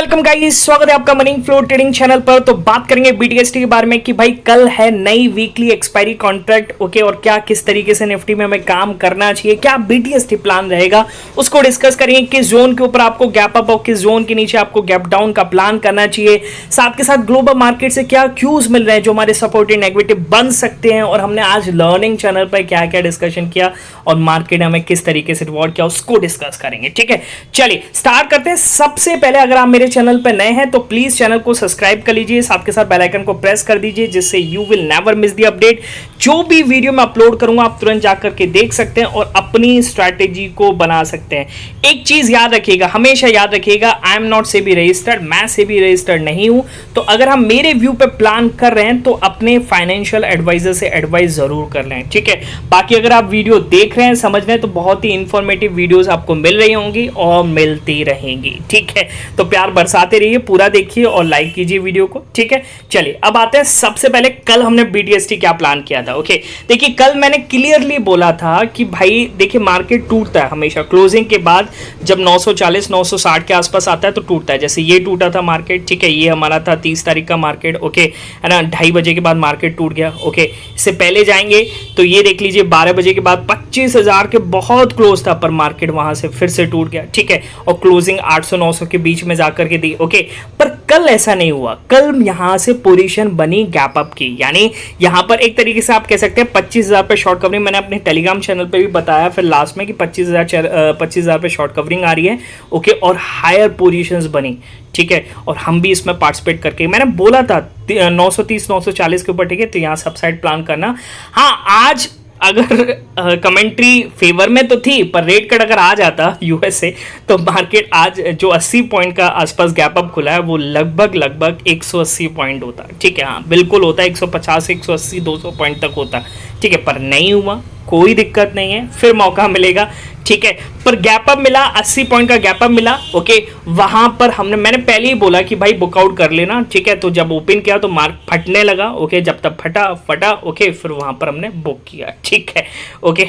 Welcome guys, स्वागत है आपका मनी फ्लो ट्रेडिंग चैनल पर। तो बात करेंगे बीटीएसटी के बारे में कि भाई कल है नई वीकली एक्सपायरी कॉन्ट्रैक्ट, ओके, और क्या किस तरीके से निफ्टी में हमें काम करना चाहिए, क्या बीटीएसटी प्लान रहेगा, उसको डिस्कस करेंगे। किस जोन के ऊपर आपको गैप अप और किस जोन के नीचे आपको गैप डाउन का प्लान करना चाहिए। साथ के साथ ग्लोबल मार्केट से क्या क्यूज मिल रहे हैं जो हमारे सपोर्टिव नेगेटिव बन सकते हैं, और हमने आज लर्निंग चैनल पर क्या क्या डिस्कशन किया और मार्केट ने हमें किस तरीके से रिवॉर्ड किया उसको डिस्कस करेंगे। ठीक है, चलिए स्टार्ट करते हैं। सबसे पहले अगर आप मेरे चैनल पर नए हैं तो प्लीज चैनल को सब्सक्राइब कर लीजिए, साथ के साथ बेल आइकन को प्रेस कर दीजिए, जिससे you will never miss the update. जो भी वीडियो मैं अपलोड करूंगा आप तुरंत जाकर के देख सकते हैं और अपनी स्ट्रैटेजी को बना सकते हैं। एक चीज याद रखिएगा, हमेशा याद रखिएगा, I am not SEBI registered, मैं सेबी रजिस्टर्ड नहीं हूं। तो अगर हम मेरे व्यू पे प्लान कर रहे हैं तो अपने फाइनेंशियल एडवाइजर से एडवाइस जरूर कर लें। ठीक है, बाकी अगर आप वीडियो देख रहे हैं, समझ रहे हैं, तो बहुत ही इंफॉर्मेटिव वीडियोस आपको मिल रही होंगी और मिलती रहेंगी। ठीक है, तो प्यार बरसाते रहिए, पूरा देखिए और लाइक कीजिए वीडियो को। ठीक है, चलिए अब आते हैं। सबसे पहले कल हमने बीटीएसटी क्या प्लान किया था। ओके, देखिए कल मैंने क्लियरली बोला था कि भाई देखिए मार्केट टूटता है हमेशा क्लोजिंग के बाद, जब 940 960 के आसपास आता है तो टूटता है। जैसे ये टूटा था मार्केट, ठीक है, ये हमारा था 30 तारीख का मार्केट, ओके है ना, 2:30 बजे के बाद मार्केट टूट गया। ओके, इससे पहले जाएंगे तो ये देख लीजिए 12 बजे के बाद 25,000 के बहुत क्लोज था, पर मार्केट वहां से फिर से टूट गया। ठीक है, और क्लोजिंग 800 900 के बीच में जाकर के दी। ओके, पर कल ऐसा नहीं हुआ। कल यहां से पोजीशन बनी गैप अप की, यानी यहां पर एक तरीके से आप कह सकते हैं 25,000 पे शॉर्ट कवरिंग। मैंने अपने टेलीग्राम चैनल पे भी बताया फिर लास्ट में कि 25,000 पे शॉर्ट कवरिंग आ रही है। ओके, और हायर पोजीशंस बनी। ठीक है, और हम भी इसमें पार्टिसिपेट करके, मैंने बोला था 930 940 के ऊपर। ठीक है, तो यहां से अपसाइड प्लान करना। हाँ, आज अगर कमेंट्री फेवर में तो थी, पर रेट कट अगर आ जाता यूएस से तो मार्केट आज जो 80 पॉइंट का आसपास गैप अप खुला है वो लगभग 180 पॉइंट होता। ठीक है, हाँ बिल्कुल होता है, 150 180 200 पॉइंट तक होता। ठीक है, पर नहीं हुआ, कोई दिक्कत नहीं है, फिर मौका मिलेगा। ठीक है, पर गैप अप मिला, 80 पॉइंट का गैप अप मिला। ओके, वहां पर मैंने पहले ही बोला कि भाई बुकआउट कर लेना। ठीक है, तो जब ओपन किया तो मार्क फटने लगा। ओके, जब तक फटा ओके, फिर वहां पर हमने बुक किया। ठीक है, ओके,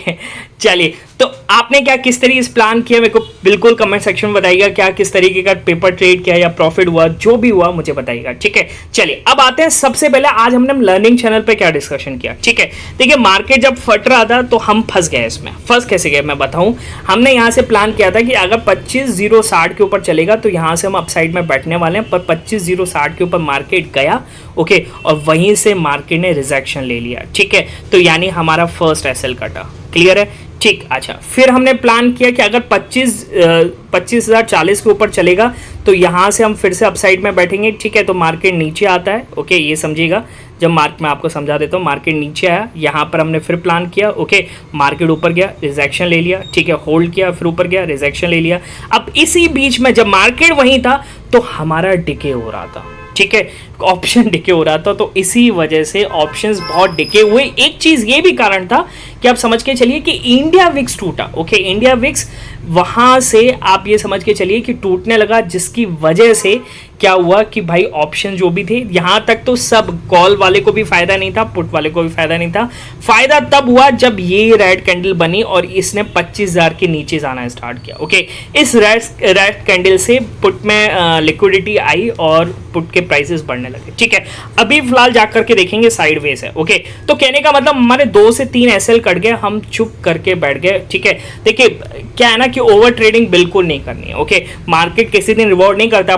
चलिए तो आपने क्या किस तरीके से प्लान किया, मेरे को बिल्कुल कमेंट सेक्शन में बताइएगा। क्या किस तरीके का पेपर ट्रेड किया या प्रॉफिट हुआ, जो भी हुआ मुझे बताइएगा। ठीक है, चलिए अब आते हैं। सबसे पहले आज हमने लर्निंग चैनल पे क्या डिस्कशन किया। ठीक है, देखिए मार्केट जब फट रहा था तो हम फंस गए इसमें। फंस कैसे गए मैं बताऊं। हमने यहां से प्लान किया था कि अगर 25,060 के ऊपर चलेगा तो यहां से हम अपसाइड में बैठने वाले हैं, पर 25,060 के ऊपर मार्केट गया। ओके, और वहीं से मार्केट ने रिजेक्शन ले लिया। ठीक है, तो यानी हमारा फर्स्ट एसएल कटा। क्लियर है, ठीक। अच्छा, फिर हमने प्लान किया कि अगर 25,040 के ऊपर चलेगा तो यहां से हम फिर से अपसाइड में बैठेंगे। ठीक है, तो मार्केट नीचे आता है। ओके, ये समझिएगा, जब मैं आपको समझा देता हूँ। मार्केट नीचे आया, यहाँ पर हमने फिर प्लान किया। ओके, मार्केट ऊपर गया, रिजेक्शन ले लिया। ठीक है, होल्ड किया, फिर ऊपर गया, रिजेक्शन ले लिया। अब इसी बीच में जब मार्केट वहीं था तो हमारा डिके हो रहा था। ठीक है, ऑप्शन डिके हो रहा था, तो इसी वजह से ऑप्शंस बहुत डिके हुए। एक चीज ये भी कारण था कि आप समझ के चलिए कि इंडिया विक्स टूटा। ओके, इंडिया विक्स वहां से आप ये समझ के चलिए कि टूटने लगा, जिसकी वजह से क्या हुआ कि भाई ऑप्शन जो भी थे, यहां तक तो सब कॉल वाले को भी फायदा नहीं था, पुट वाले को भी फायदा नहीं था। फायदा तब हुआ जब ये रेड कैंडल बनी और इसने 25,000 के नीचे जाना स्टार्ट किया। ओके, इस रेड कैंडल से पुट में लिक्विडिटी आई और पुट के प्राइसेस बढ़ने लगे। ठीक है, अभी फिलहाल जाकर के देखेंगे साइडवेज है। ओके, तो कहने का मतलब हमारे 2 से 3 एसएल कट गए, हम चुप करके बैठ गए। ठीक है, देखिए क्या है ना कि ओवर ट्रेडिंग बिल्कुल नहीं करनी है। ओके, मार्केट किसी दिन रिवॉर्ड नहीं करता।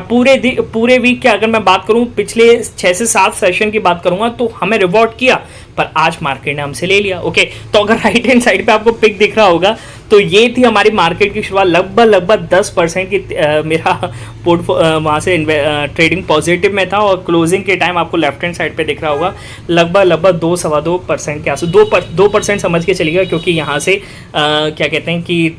पूरे वीक की अगर मैं बात करूं, पिछले 6 से 7 सेशन की बात करूंगा तो हमें रिवॉर्ड किया, पर आज मार्केट ने हमसे ले लिया। ओके, तो अगर राइट हैंड साइड पे आपको पिक दिख रहा होगा तो ये थी हमारी मार्केट की शुरुआत। लगभग 10% की मेरा पोर्ट वहाँ से ट्रेडिंग पॉजिटिव में था, और क्लोजिंग के टाइम आपको लेफ्ट हैंड साइड पे दिख रहा होगा लगभग 2-2.25% के आसपास, 2% समझ के चलिएगा, क्योंकि यहाँ से क्या कहते हैं कि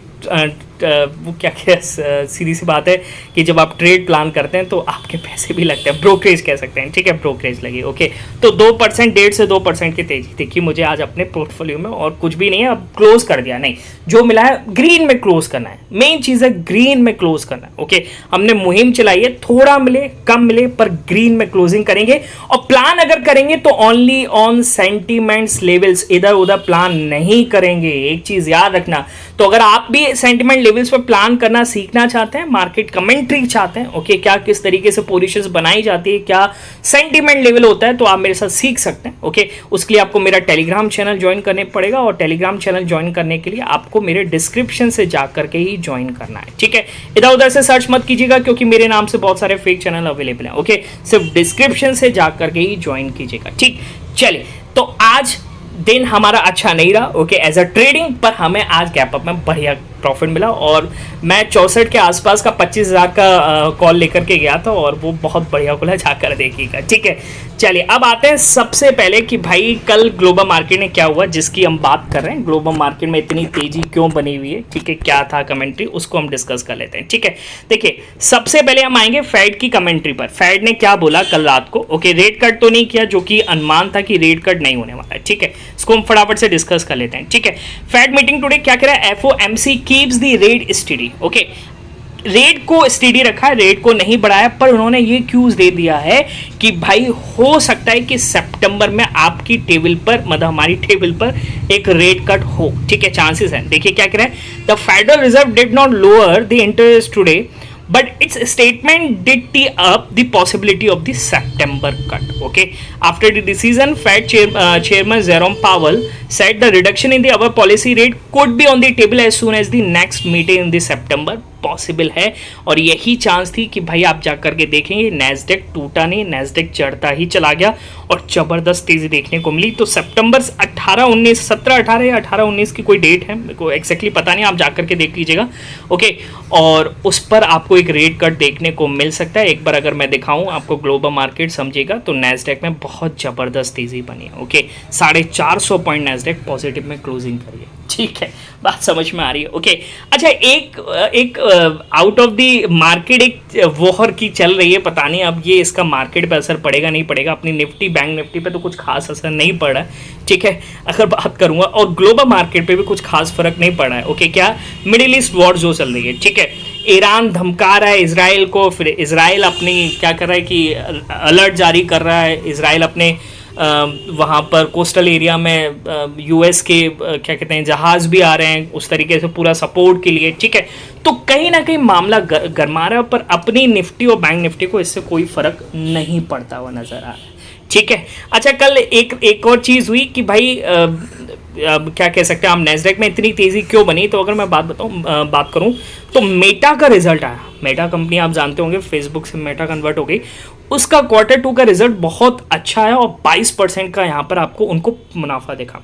वो क्या सीधी सी बात है कि जब आप ट्रेड प्लान करते हैं तो आपके पैसे भी लगते हैं, ब्रोकरेज कह सकते हैं। ठीक है, ब्रोकरेज लगी। ओके, तो 2%, 1.5 से 2% की तेजी देखिए मुझे आज अपने पोर्टफोलियो में, और कुछ भी नहीं है। अब क्लोज कर दिया, नहीं, जो मिला है ग्रीन में क्लोज करना है। मेन चीज है ग्रीन में क्लोज करना है। ओके, हमने मुहिम चलाई है, थोड़ा मिले कम मिले पर ग्रीन में क्लोजिंग करेंगे, और प्लान अगर करेंगे तो ओनली ऑन सेंटीमेंट्स लेवल्स, इधर उधर प्लान नहीं करेंगे। एक चीज याद रखना, तो अगर आप भी सेंटीमेंट लेवल्स पर प्लान करना सीखना चाहते हैं, मार्केट कमेंट्री चाहते हैं, ओके, क्या किस तरीके से पोजीशंस बनाई जाती है, क्या सेंटीमेंट लेवल होता है, तो आप मेरे साथ सीख सकते हैं, ओके। उसके लिए आपको मेरा टेलीग्राम चैनल ज्वाइन करने पड़ेगा, और टेलीग्राम चैनल ज्वाइन करने के लिए आपको मेरे डिस्क्रिप्शन से जा करके ही ज्वाइन करना है, ठीक है। इधर उधर से सर्च मत कीजिएगा, क्योंकि मेरे नाम से बहुत सारे फेक चैनल अवेलेबल हैं, ओके। सिर्फ डिस्क्रिप्शन से जा करके ही ज्वाइन कीजिएगा, ठीक। चलिए, तो आज दिन हमारा अच्छा नहीं रहा, ओके, एज अ ट्रेडिंग, पर हमें आज गैप अप में बढ़िया प्रॉफिट मिला, और मैं 64 के आसपास का 25,000 का कॉल लेकर के गया था, और वो बहुत बढ़िया खुला, जाकर देखिएगा, ठीक है। चलिए, अब आते हैं सबसे पहले कि भाई कल ग्लोबल मार्केट में क्या हुआ, जिसकी हम बात कर रहे हैं। ग्लोबल मार्केट में इतनी तेजी क्यों बनी हुई है, ठीक है, क्या था कमेंट्री, उसको हम डिस्कस कर लेते हैं, ठीक है। देखिए, सबसे पहले हम आएंगे फेड की कमेंट्री पर। फेड ने क्या बोला कल रात को, ओके, रेट कट तो नहीं किया, जो कि अनुमान था कि रेट कट नहीं होने वाला है, ठीक है। इसको हम फटाफट से डिस्कस कर लेते हैं, ठीक है। फेड मीटिंग टुडे क्या कह रहा है, FOMC keeps the rate steady, okay, rate को स्टेडी रखा है, रेट को नहीं बढ़ाया, पर उन्होंने ये क्यूज दे दिया है कि भाई हो सकता है कि सितंबर में आपकी टेबल पर, मतलब हमारी टेबल पर एक रेट कट हो, ठीक है, चांसेस हैं। देखिए क्या कह रहे हैं, the federal reserve did not lower the interest today, but its statement did tee up the possibility of the September cut. Okay, after the decision, Fed chairman Jerome Powell said the reduction in the our policy rate could be on the table as soon as the next meeting in the September. Possible है, और यही chance थी कि भाई आप जा करके देखेंगे नैस्डैक टूटा नहीं, नैस्डैक चढ़ता ही चला गया, और जबरदस्त तेजी देखने को मिली। तो सितंबर 18, 19, 17, 18 या 18, 19 की कोई डेट है, मेरे को एक्जैक्टली पता नहीं, आप जा करके देख लीजिएगा, ओके। और उस पर आपको एक रेट कट देखने को मिल सकता है। एक बार अगर मैं दिखाऊं आपको ग्लोबल मार्केट समझेगा, तो नैस्डैक में बहुत जबरदस्त तेजी बनी है, ओके। 450 पॉइंट नैस्डैक पॉजिटिव में क्लोजिंग करी है, ठीक है, बात समझ में आ रही है, ओके। अच्छा, एक आउट ऑफ द मार्केट एक वॉर की चल रही है, पता नहीं अब ये इसका मार्केट पे असर पड़ेगा नहीं पड़ेगा। अपनी निफ्टी, बैंक निफ्टी पे तो कुछ खास असर नहीं पड़ रहा है, ठीक है, अगर बात करूंगा, और ग्लोबल मार्केट पे भी कुछ खास फर्क नहीं पड़ रहा है, ओके। क्या, मिडिल ईस्ट वॉर जो चल रही है, ठीक है, ईरान धमका रहा है इसराइल को, फिर इसराइल अपनी क्या कर रहा है कि अलर्ट जारी कर रहा है, इसराइल अपने वहाँ पर कोस्टल एरिया में यूएस के क्या कहते हैं जहाज़ भी आ रहे हैं, उस तरीके से पूरा सपोर्ट के लिए, ठीक है। तो कहीं ना कहीं मामला गरमा रहा है, पर अपनी निफ्टी और बैंक निफ्टी को इससे कोई फर्क नहीं पड़ता हुआ नजर आ रहा है, ठीक है। अच्छा, कल एक और चीज़ हुई कि भाई क्या कह सकते हैं हम, नैस्डैक में इतनी तेज़ी क्यों बनी, तो अगर मैं बात करूं तो मेटा का रिजल्ट आया। मेटा कंपनी आप जानते होंगे, फेसबुक से मेटा कन्वर्ट हो गई, उसका Q2 का रिजल्ट बहुत अच्छा है, और 22% का यहाँ पर आपको उनको मुनाफा देखा,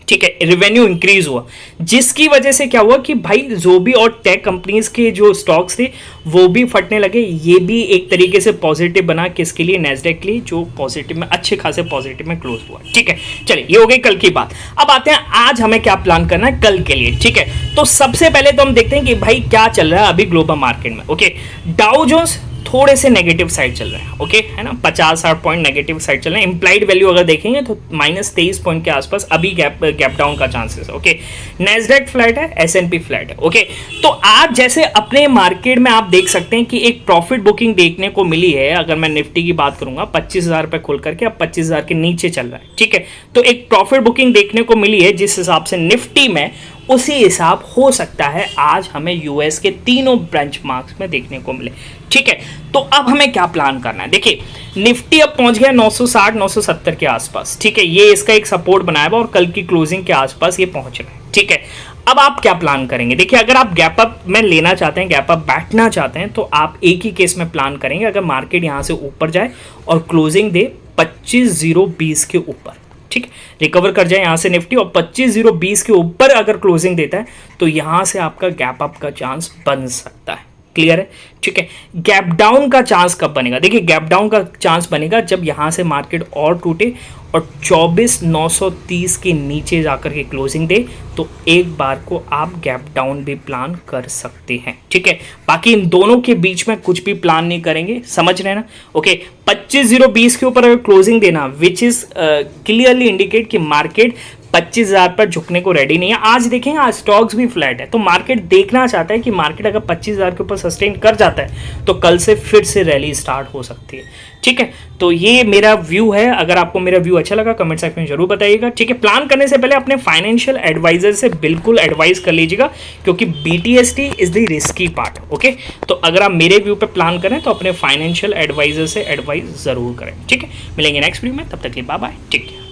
ठीक है, रेवेन्यू इंक्रीज हुआ, जिसकी वजह से क्या हुआ कि भाई जो भी और टेक कंपनीज के जो स्टॉक्स थे वो भी फटने लगे। ये भी एक तरीके से पॉजिटिव बना, किसके लिए, नैस्डैक के लिए, जो पॉजिटिव में अच्छे खासे पॉजिटिव में क्लोज हुआ, ठीक है। चलिए, ये हो गई कल की बात। अब आते हैं आज हमें क्या प्लान करना है कल के लिए, ठीक है। तो सबसे पहले तो हम देखते हैं कि भाई क्या चल रहा है अभी ग्लोबल मार्केट में, ओके। डाउ जोन्स थोड़े से नेगेटिव साइड चल रहे हैं, ओके, है ना, 50-60 पॉइंट नेगेटिव साइड चल रहे हैं। इंप्लाइड वैल्यू अगर देखेंगे तो -23 पॉइंट के आसपास अभी गैप डाउन का चांसेस है, ओके। नैस्डैक फ्लैट है, S&P फ्लैट है, ओके। तो आज जैसे अपने मार्केट में आप देख सकते हैं कि एक प्रॉफिट बुकिंग देखने को मिली है। अगर मैं निफ्टी की बात करूंगा, 25,000 पे खुल करके अब 25,000 के नीचे चल रहा है, ठीक है। तो एक प्रॉफिट बुकिंग देखने को मिली है, जिस हिसाब से निफ्टी में, उसी हिसाब हो सकता है आज हमें यूएस के तीनों बेंचमार्क्स में देखने को मिले, ठीक है। तो अब हमें क्या प्लान करना है, देखिए निफ्टी अब पहुंच गया 960 970 के आसपास, ठीक है, ये इसका एक सपोर्ट बनाया हुआ, और कल की क्लोजिंग के आसपास ये पहुंच गए, ठीक है। अब आप क्या प्लान करेंगे, देखिए अगर आप गैप अप में लेना चाहते हैं, गैप अप बैठना चाहते हैं, तो आप एक ही केस में प्लान करेंगे, अगर मार्केट यहां से ऊपर जाए और क्लोजिंग दे 25,020 के ऊपर, ठीक, रिकवर कर जाए यहां से निफ्टी, और 25,020 के ऊपर अगर क्लोजिंग देता है तो यहां से आपका गैप अप का चांस बन सकता है, क्लियर है, ठीक है। गैप डाउन का चांस कब बनेगा, देखिए गैप डाउन का चांस बनेगा जब यहां से मार्केट और टूटे और 24,930 के नीचे जाकर के क्लोजिंग दे, तो एक बार को आप गैप डाउन भी प्लान कर सकते हैं, ठीक है। बाकी इन दोनों के बीच में कुछ भी प्लान नहीं करेंगे, समझ रहे हैं ना, ओके। 25,020 के ऊपर अगर क्लोजिंग देना, विच इज क्लियरली इंडिकेट कि मार्केट 25,000 पर झुकने को रेडी नहीं है। आज देखेंगे, आज स्टॉक्स भी फ्लैट है, तो मार्केट देखना चाहता है कि मार्केट अगर 25,000 के ऊपर सस्टेन कर जाता है तो कल से फिर से रैली स्टार्ट हो सकती है। ठीक है, तो ये मेरा व्यू है। अगर आपको मेरा व्यू अच्छा लगा कमेंट सेक्शन में जरूर बताइएगा। ठीक है, प्लान करने से पहले अपने फाइनेंशियल एडवाइजर से बिल्कुल एडवाइस कर लीजिएगा, क्योंकि BTST is the risky part. Okay, तो अगर आप मेरे व्यू पे प्लान करें तो अपने फाइनेंशियल एडवाइजर से एडवाइस जरूर करें। ठीक है, मिलेंगे नेक्स्ट वीडियो में, तब तक के लिए बाय बाय, टेक केयर।